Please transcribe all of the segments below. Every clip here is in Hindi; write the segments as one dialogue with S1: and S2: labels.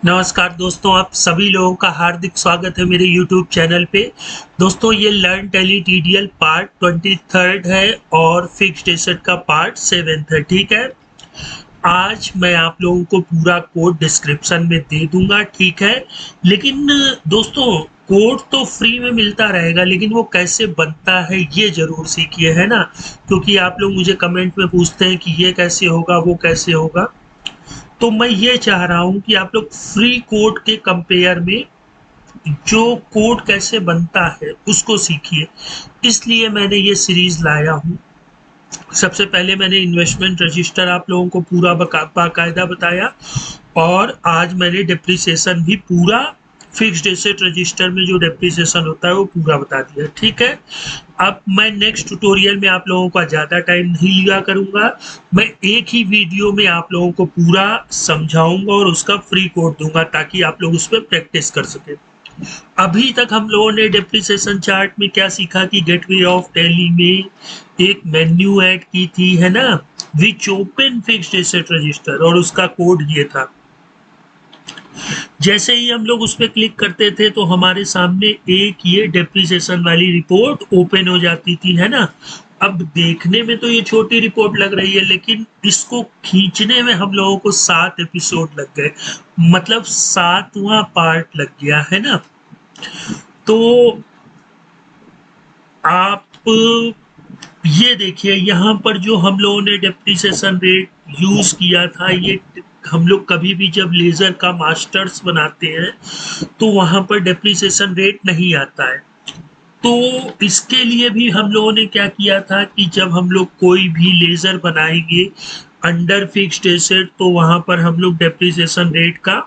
S1: नमस्कार दोस्तों, आप सभी लोगों का हार्दिक स्वागत है मेरे YouTube चैनल पे। दोस्तों, ये लर्न टैली टीडीएल पार्ट 23 है और फिक्स्ड एसेट का पार्ट 7 है। ठीक है, आज मैं आप लोगों को पूरा कोड डिस्क्रिप्शन में दे दूंगा। ठीक है, लेकिन दोस्तों कोड तो फ्री में मिलता रहेगा, लेकिन वो कैसे बनता है ये जरूर सीखिए, है ना। क्योंकि आप लोग मुझे कमेंट में पूछते हैं कि ये कैसे होगा, वो कैसे होगा। तो मैं ये चाह रहा हूं कि आप लोग फ्री कोड के कंपेयर में जो कोड कैसे बनता है उसको सीखिए। इसलिए मैंने ये सीरीज लाया हूं। सबसे पहले मैंने इन्वेस्टमेंट रजिस्टर आप लोगों को पूरा बाकायदा बताया, और आज मैंने डिप्रिसिएशन भी पूरा, फिक्स्ड एसेट रजिस्टर में जो डिप्रिसिएशन होता है वो पूरा बता दिया। ठीक है, अब मैं नेक्स्ट ट्यूटोरियल में आप लोगों का ज़्यादा टाइम नहीं लिया करूंगा। मैं एक ही वीडियो में आप लोगों को पूरा समझाऊंगा और उसका फ्री कोड दूंगा ताकि आप लोग उस पर प्रैक्टिस कर सकें। अभी तक हम लोगों ने डेप्रिसिएशन चार्ट में क्या सीखा कि गेटवे ऑफ टैली में एक मेन्यू ऐड की थी, है ना, which open fixed asset register, और उसका कोड ये था। जैसे ही हम लोग उस पर क्लिक करते थे तो हमारे सामने एक ये डेप्रिसिएशन वाली रिपोर्ट ओपन हो जाती थी, है ना। अब देखने में तो ये छोटी रिपोर्ट लग रही है, लेकिन इसको खींचने में हम लोगों को 7 एपिसोड लग गए, मतलब 7वां पार्ट लग गया, है ना। तो आप ये देखिए, यहाँ पर जो हम लोगों ने डेप्रिसिएशन रेट यूज किया था, ये हम लोग कभी भी जब लेजर का मास्टर्स बनाते हैं तो वहां पर डेप्रिसिएशन रेट नहीं आता है। तो इसके लिए भी हम लोगों ने क्या किया था कि जब हम लोग कोई भी लेजर बनाएंगे अंडर फिक्स्ड एसेट, तो वहां पर हम लोग डेप्रिसिएशन रेट का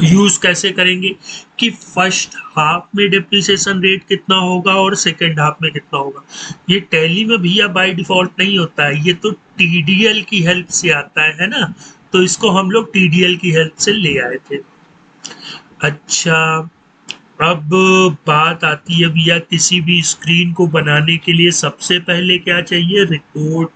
S1: यूज कैसे करेंगे कि फर्स्ट हाफ में डेप्रिसिएशन रेट कितना होगा और सेकेंड हाफ में कितना होगा। ये टैली में भैया बाय डिफॉल्ट नहीं होता है, ये तो टीडीएल की हेल्प से आता है ना। तो इसको हम लोग टीडीएल की हेल्प से ले आए थे। अच्छा, अब बात आती है भैया, किसी भी स्क्रीन को बनाने के लिए सबसे पहले क्या चाहिए? रिपोर्ट।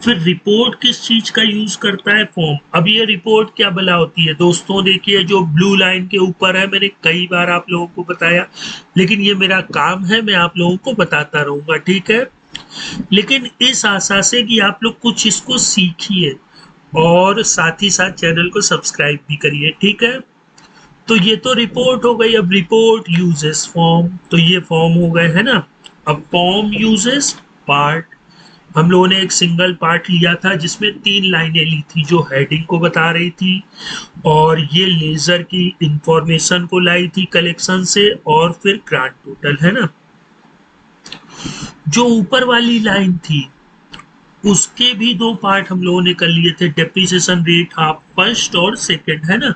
S1: फिर रिपोर्ट किस चीज का यूज करता है? फॉर्म। अब ये रिपोर्ट क्या भला होती है दोस्तों? देखिए, जो ब्लू लाइन के ऊपर है, मैंने कई बार आप लोगों को बताया, लेकिन ये मेरा काम है, मैं आप लोगों को बताता रहूंगा। ठीक है, लेकिन इस आशा से कि आप लोग कुछ इसको सीखिए और साथ ही साथ चैनल को सब्सक्राइब भी करिए। ठीक है, तो ये तो रिपोर्ट हो गई। अब रिपोर्ट यूजेस फॉर्म, तो ये फॉर्म हो गए, है ना। अब फॉर्म यूजेस पार्ट, हम लोगों ने एक सिंगल पार्ट लिया था जिसमें 3 लाइनें ली थी जो हेडिंग को बता रही थी, और ये लेजर की इंफॉर्मेशन को लाई थी कलेक्शन से, और फिर ग्रांड टोटल, है ना। जो ऊपर वाली लाइन थी उसके भी 2 पार्ट हम लोगों ने कर लिए थे, डेप्रिसिएशन रेट हाफ फर्स्ट और सेकंड, है ना।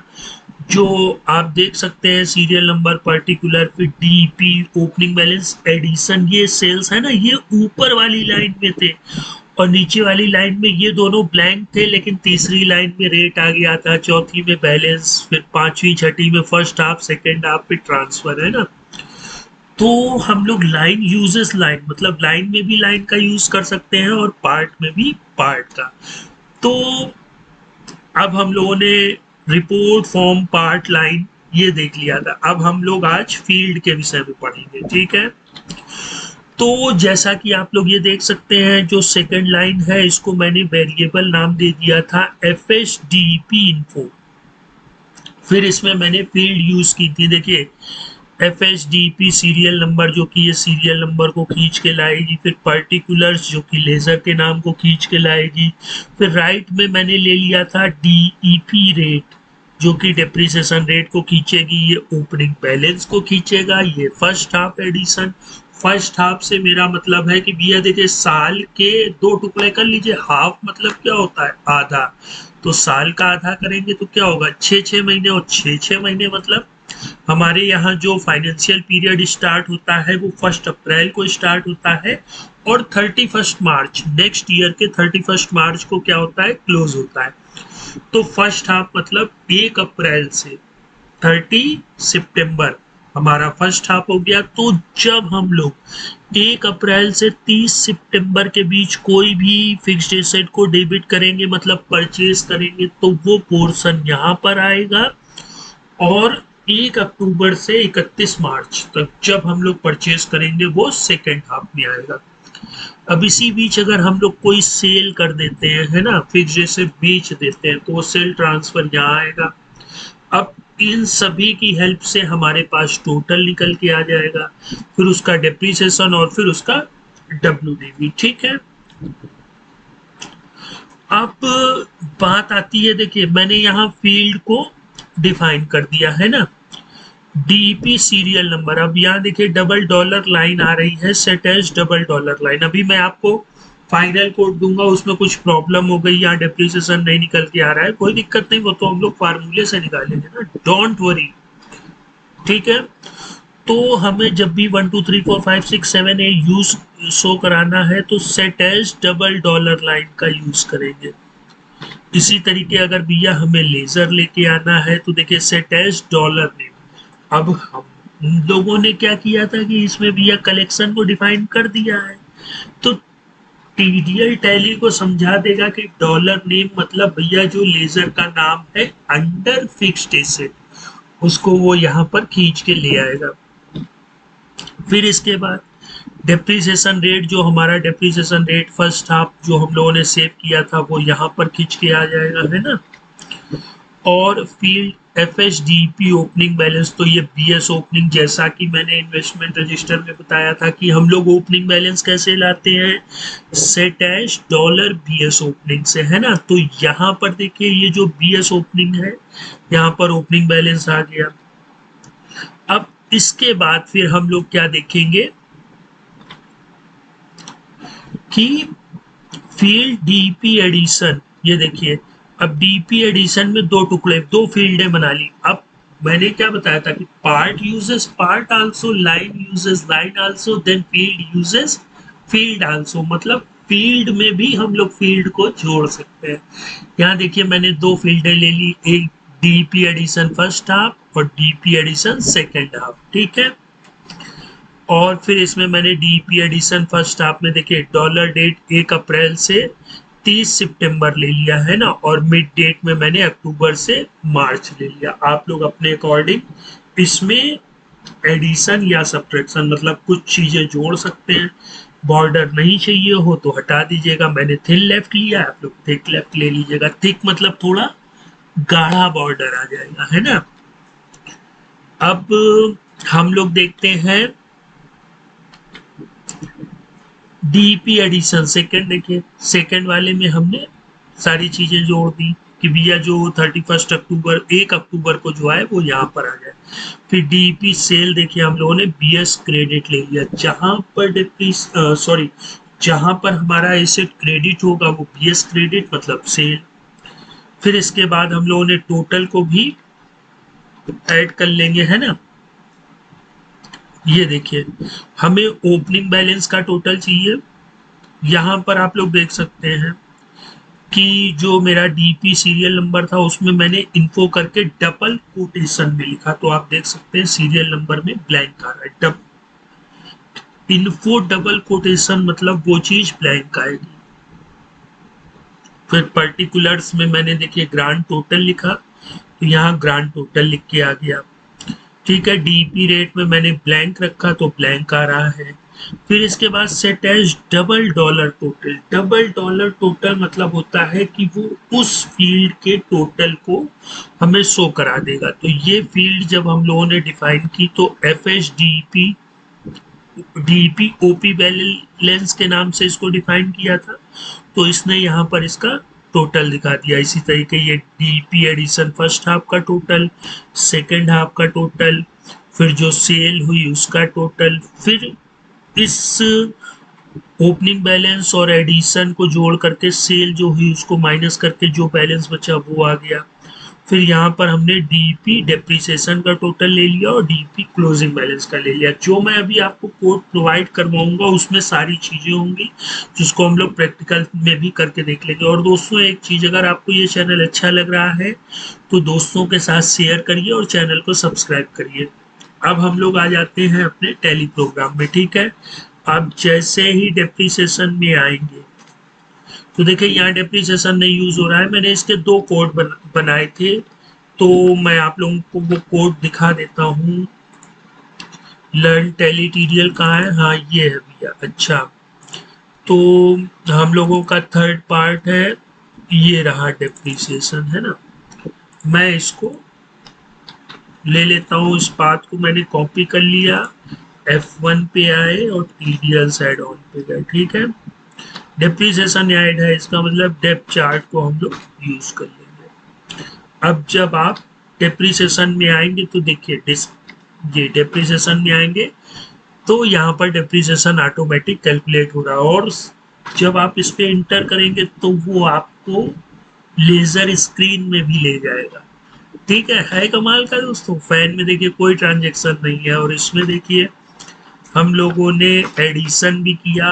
S1: जो आप देख सकते हैं सीरियल नंबर, पर्टिकुलर, फिर डीपी, ओपनिंग बैलेंस, एडिशन, ये सेल्स, है ना, ये ऊपर वाली लाइन में थे। और नीचे वाली लाइन में ये दोनों ब्लैंक थे, लेकिन तीसरी लाइन में रेट आ गया था, चौथी में बैलेंस, फिर पांचवी छठी में फर्स्ट हाफ, सेकेंड हाफ पे ट्रांसफर, है ना। तो हम लोग लाइन यूजेस लाइन, मतलब लाइन में भी लाइन का यूज कर सकते हैं और पार्ट में भी पार्ट का। तो अब हम लोगों ने रिपोर्ट, फॉर्म, पार्ट, लाइन ये देख लिया था। अब हम लोग आज फील्ड के विषय में पढ़ेंगे। ठीक है, तो जैसा कि आप लोग ये देख सकते हैं, जो सेकंड लाइन है इसको मैंने वेरिएबल नाम दे दिया था FHDP info। फिर इसमें मैंने फील्ड यूज की थी, देखिए FHDP सीरियल नंबर, जो कि ये सीरियल नंबर को खींच के लाएगी, फिर पर्टिकुलर्स जो कि लेजर के नाम को खींच के लाएगी, फिर राइट में मैंने ले लिया था DEP रेट, जो कि डेप्रिसिएशन रेट को खींचेगी, ये ओपनिंग बैलेंस को खींचेगा, ये first half edition. First half से मेरा मतलब है कि भैया देखिए, साल के 2 टुकड़े कर लीजिए। हाफ मतलब क्या होता है? आधा। तो साल का आधा करेंगे तो क्या होगा? 6 महीने, और 6 महीने मतलब हमारे यहाँ जो फाइनेंशियल पीरियड स्टार्ट होता है वो 1 अप्रैल को स्टार्ट होता है, और 31 मार्च, नेक्स्ट ईयर के 31 मार्च को क्या होता है? क्लोज होता है। तो फर्स्ट हाफ मतलब 1 अप्रैल से 30 सितंबर हमारा फर्स्ट हाफ हो गया। तो जब हम लोग 1 अप्रैल से 30 सितंबर के बीच कोई भी फिक्स्ड एसेट को डेबिट करेंगे, मतलब परचेज करेंगे, तो वो पोर्शन यहाँ पर आएगा, और 1 अक्टूबर से 31 मार्च तक जब हम लोग परचेज करेंगे वो सेकेंड हाफ में आएगा। अब इसी बीच अगर हम लोग कोई सेल कर देते हैं, है ना, फिक्स जैसे बेच देते हैं, तो वो सेल ट्रांसफर यहाँ आएगा। अब इन सभी की हेल्प से हमारे पास टोटल निकल के आ जाएगा, फिर उसका डेप्रिसिएशन और फिर उसका WDV। ठीक है। अब बात आती है, देखिए मैंने यहाँ फील्ड को डिफाइन कर दिया है ना, डीपी सीरियल नंबर। अब यहाँ देखिए डबल डॉलर लाइन आ रही है, set as double dollar line. अभी मैं आपको फाइनल कोड दूंगा, उसमें कुछ प्रॉब्लम हो गई, यहाँ डेप्रिसिएशन नहीं निकल के आ रहा है, कोई दिक्कत नहीं, वो तो हम लोग फार्मूले से निकालेंगे ना, डोंट वरी। ठीक है। तो हमें जब भी 1 2 3 4 5 6 7 8 यूज शो कराना है तो set as double dollar line का यूज करेंगे। इसी तरीके अगर भैया हमें लेजर लेके आना है तो देखिए सेट एज डॉलर नेम। अब हम लोगों ने क्या किया था कि इसमें भैया कलेक्शन को डिफाइन कर दिया है, तो टीडीएल टैली को समझा देगा कि डॉलर नेम मतलब भैया जो लेजर का नाम है अंडर फिक्स्ड एसेट, उसको वो यहाँ पर खींच के ले आएगा। फिर इसके बाद डेप्रिसिएशन रेट, जो हमारा डेप्रिसिएशन रेट फर्स्ट हाफ जो हम लोगों ने सेव किया था वो यहाँ पर खींच के आ जाएगा, है ना। और फील्ड FHDP ओपनिंग बैलेंस, तो ये BS ओपनिंग, जैसा कि मैंने इन्वेस्टमेंट रजिस्टर में बताया था कि हम लोग ओपनिंग बैलेंस कैसे लाते हैं, set as dollar BS opening से, है ना। तो यहाँ पर देखिए ये जो BS ओपनिंग है, यहाँ पर ओपनिंग बैलेंस आ गया। अब इसके बाद फिर हम लोग क्या देखेंगे कि फील्ड डीपी एडिशन, ये देखिए अब डीपी एडिशन में दो टुकड़े, दो फील्डें बना ली। अब मैंने क्या बताया था कि part uses part also, line uses line also, then field uses field also, मतलब फील्ड में भी हम लोग फील्ड को जोड़ सकते हैं। यहाँ देखिए मैंने दो फील्डें ले ली, एक डीपी एडिशन फर्स्ट हाफ और डीपी एडिशन सेकेंड हाफ। ठीक है। और फिर इसमें मैंने डीपी एडिशन फर्स्ट हाफ में देखिए डॉलर डेट 1 अप्रैल से 30 सितंबर ले लिया है ना, और मिड डेट में मैंने अक्टूबर से मार्च ले लिया। आप लोग अपने अकॉर्डिंग इसमें एडिशन या सब्ट्रैक्शन मतलब कुछ चीजें जोड़ सकते हैं। बॉर्डर नहीं चाहिए हो तो हटा दीजिएगा, मैंने थिन लेफ्ट लिया, आप लोग थिक लेफ्ट ले लीजिएगा। थिक मतलब थोड़ा गाढ़ा बॉर्डर आ जाएगा, है ना। अब हम लोग देखते हैं डीपी एडिशन सेकंड। देखिए सेकंड वाले में हमने सारी चीजें जोड़ दी कि भैया जो 31 अक्टूबर 1 अक्टूबर को जो आए वो यहाँ पर आ जाए। फिर डीपी सेल देखिए हम लोगों ने BS क्रेडिट ले लिया, जहां पर जहां पर हमारा एसेट क्रेडिट होगा वो BS क्रेडिट मतलब सेल। फिर इसके बाद हम लोगों ने टोटल को भी ऐड कर लेंगे, है ना। ये देखिए हमें ओपनिंग बैलेंस का टोटल चाहिए। यहाँ पर आप लोग देख सकते हैं कि जो मेरा डीपी सीरियल नंबर था उसमें मैंने इन्फो करके डबल कोटेशन में लिखा, तो आप देख सकते हैं सीरियल नंबर में ब्लैंक आ रहा है। इन्फो डबल कोटेशन मतलब वो चीज ब्लैंक आएगी। फिर पर्टिकुलर्स में मैंने देखिए ग्रांड टोटल लिखा, तो यहाँ ग्रांड टोटल लिख के आ गया। ठीक है। डीपी रेट में मैंने ब्लैंक रखा तो ब्लैंक आ रहा है। फिर इसके बाद set as double dollar total. Double dollar total मतलब होता है कि वो उस फील्ड के टोटल को हमें शो करा देगा। तो ये फील्ड जब हम लोगों ने डिफाइन की तो FHDP डीपी ओपी बैलेंस के नाम से इसको डिफाइन किया था, तो इसने यहाँ पर इसका टोटल दिखा दिया। इसी तरीके ये डीपी एडिशन फर्स्ट हाफ का टोटल, सेकेंड हाफ का टोटल, फिर जो सेल हुई उसका टोटल, फिर इस ओपनिंग बैलेंस और एडिशन को जोड़ करके सेल जो हुई उसको माइनस करके जो बैलेंस बचा वो आ गया। फिर यहाँ पर हमने डीपी डेप्रिसिएशन का टोटल ले लिया और डीपी क्लोजिंग बैलेंस का ले लिया। जो मैं अभी आपको कोड प्रोवाइड करवाऊंगा उसमें सारी चीजें होंगी जिसको हम लोग प्रैक्टिकल में भी करके देख लेंगे। और दोस्तों एक चीज, अगर आपको ये चैनल अच्छा लग रहा है तो दोस्तों के साथ शेयर करिए और चैनल को सब्सक्राइब करिए। अब हम लोग आ जाते हैं अपने टैली प्रोग्राम में। ठीक है। अब जैसे ही डेप्रिसिएशन में आएंगे तो देखिए यहाँ डेप्रिसिएशन नहीं यूज हो रहा है। मैंने इसके दो कोड बनाए थे, तो मैं आप लोगों को वो कोड दिखा देता हूँ। लर्न टैली टीडीएल कहाँ है? हाँ ये है भैया। अच्छा, तो हम लोगों का थर्ड पार्ट है, ये रहा डेप्रिसिएशन, है ना। मैं इसको ले लेता हूँ, इस पाथ को मैंने कॉपी कर लिया, F1 पे आए और टीडीएल साइड ऑन पे गए। ठीक है, डेप्रिसिएशन ऐड है, इसका मतलब डेप्थ चार्ट को हम लोग यूज कर लेंगे। अब जब आप डेप्रिसिएशन में आएंगे तो देखिए ये डेप्रिसिएशन में आएंगे तो यहाँ पर डेप्रिसिएशन ऑटोमेटिक कैलकुलेट हो रहा है, और जब आप इस पे इंटर करेंगे तो वो आपको लेजर स्क्रीन में भी ले जाएगा। ठीक है कमाल का दोस्तों। फैन में देखिए कोई ट्रांजेक्शन नहीं है, और इसमें देखिए हम लोगों ने एडिशन भी किया,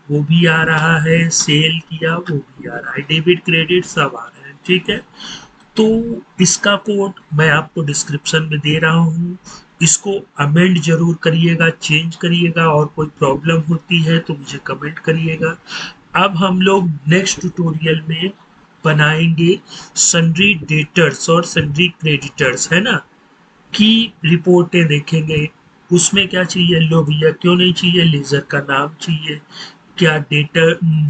S1: वो भी आ रहा है, सेल किया वो भी आ रहा है, डेबिट क्रेडिट सब आ रहे हैं। ठीक है, तो इसका कोड मैं आपको डिस्क्रिप्शन में दे रहा हूँ, इसको अमेंड जरूर करिएगा, चेंज करिएगा, और कोई प्रॉब्लम होती है तो मुझे कमेंट करिएगा। अब हम लोग नेक्स्ट ट्यूटोरियल में बनाएंगे सन्ड्री डेटर्स और सन्ड्री क्रेडिटर्स, है ना, की रिपोर्टें देखेंगे। उसमें क्या चाहिए? लो भैया, क्यों नहीं चाहिए? लेजर का नाम चाहिए, क्या डेटा,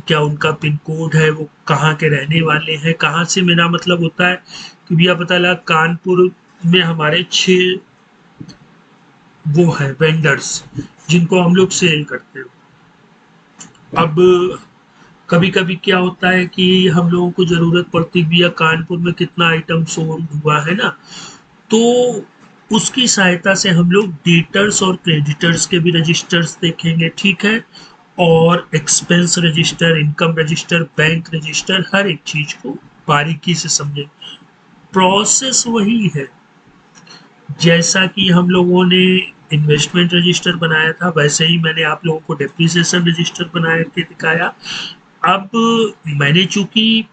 S1: क्या उनका पिन कोड है, वो कहाँ के रहने वाले हैं। कहाँ से मेरा मतलब होता है कि भैया पता लगा कानपुर में हमारे 6 वो है वेंडर्स जिनको हम लोग सेल करते हैं। अब कभी कभी क्या होता है कि हम लोगों को जरूरत पड़ती है भैया कानपुर में कितना आइटम सोल्ड हुआ है ना, तो उसकी सहायता से हम लोग डेटर्स और क्रेडिटर्स के भी रजिस्टर्स देखेंगे। ठीक है, और expense register, income register, bank register, हर एक चीज को बारीकी से समझें। प्रोसेस वही है जैसा कि हम लोगों ने इन्वेस्टमेंट रजिस्टर बनाया था, वैसे ही मैंने आप लोगों को डेप्रिसिएशन रजिस्टर बना के दिखाया। अब मैंने चूंकि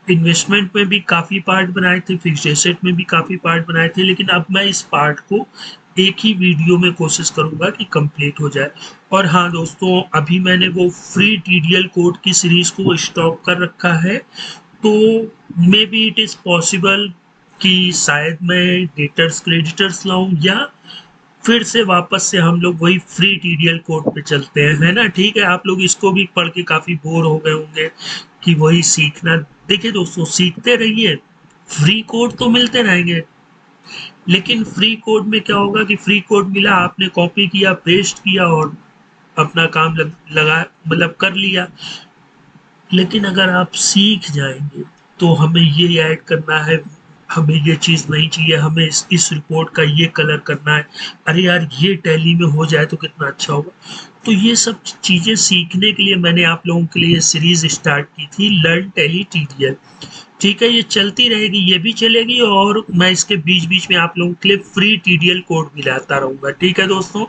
S1: इन्वेस्टमेंट में भी काफ़ी पार्ट बनाए थे, फिक्स्ड एसेट में भी काफ़ी पार्ट बनाए थे, लेकिन अब मैं इस पार्ट को एक ही वीडियो में कोशिश करूंगा कि कंप्लीट हो जाए। और हाँ दोस्तों, अभी मैंने वो फ्री टीडीएल कोड की सीरीज को स्टॉप कर रखा है, तो may be it is possible कि शायद मैं डेटर्स क्रेडिटर्स लाऊं, या फिर से वापस से हम लोग वही फ्री टीडीएल कोड पे चलते हैं, है ना। ठीक है, आप लोग इसको भी पढ़ के काफ़ी बोर हो गए होंगे कि वही सीखना। देखिए दोस्तों, सीखते रहिए, फ्री कोड तो मिलते रहेंगे, लेकिन फ्री कोड में क्या होगा कि फ्री कोड मिला, आपने कॉपी किया, पेस्ट किया और अपना काम लगा मतलब कर लिया। लेकिन अगर आप सीख जाएंगे तो हमें ये ऐड करना है, हमें ये चीज़ नहीं चाहिए, हमें इस रिपोर्ट का ये कलर करना है, अरे यार ये टैली में हो जाए तो कितना अच्छा होगा। तो ये सब चीज़ें सीखने के लिए मैंने आप लोगों के लिए ये सीरीज स्टार्ट की थी, लर्न टैली टीडीएल। ठीक है, ये चलती रहेगी, ये भी चलेगी, और मैं इसके बीच बीच में आप लोगों के लिए फ्री टीडीएल कोड भी लाता रहूँगा। ठीक है दोस्तों,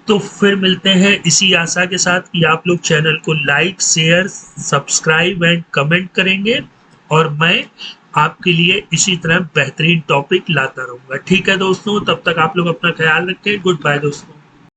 S1: तो फिर मिलते हैं इसी आशा के साथ कि आप लोग चैनल को like, share, subscribe and comment करेंगे, और मैं आपके लिए इसी तरह बेहतरीन टॉपिक लाता रहूँगा। ठीक है दोस्तों, तब तक आप लोग अपना ख्याल रखें। गुड बाय दोस्तों।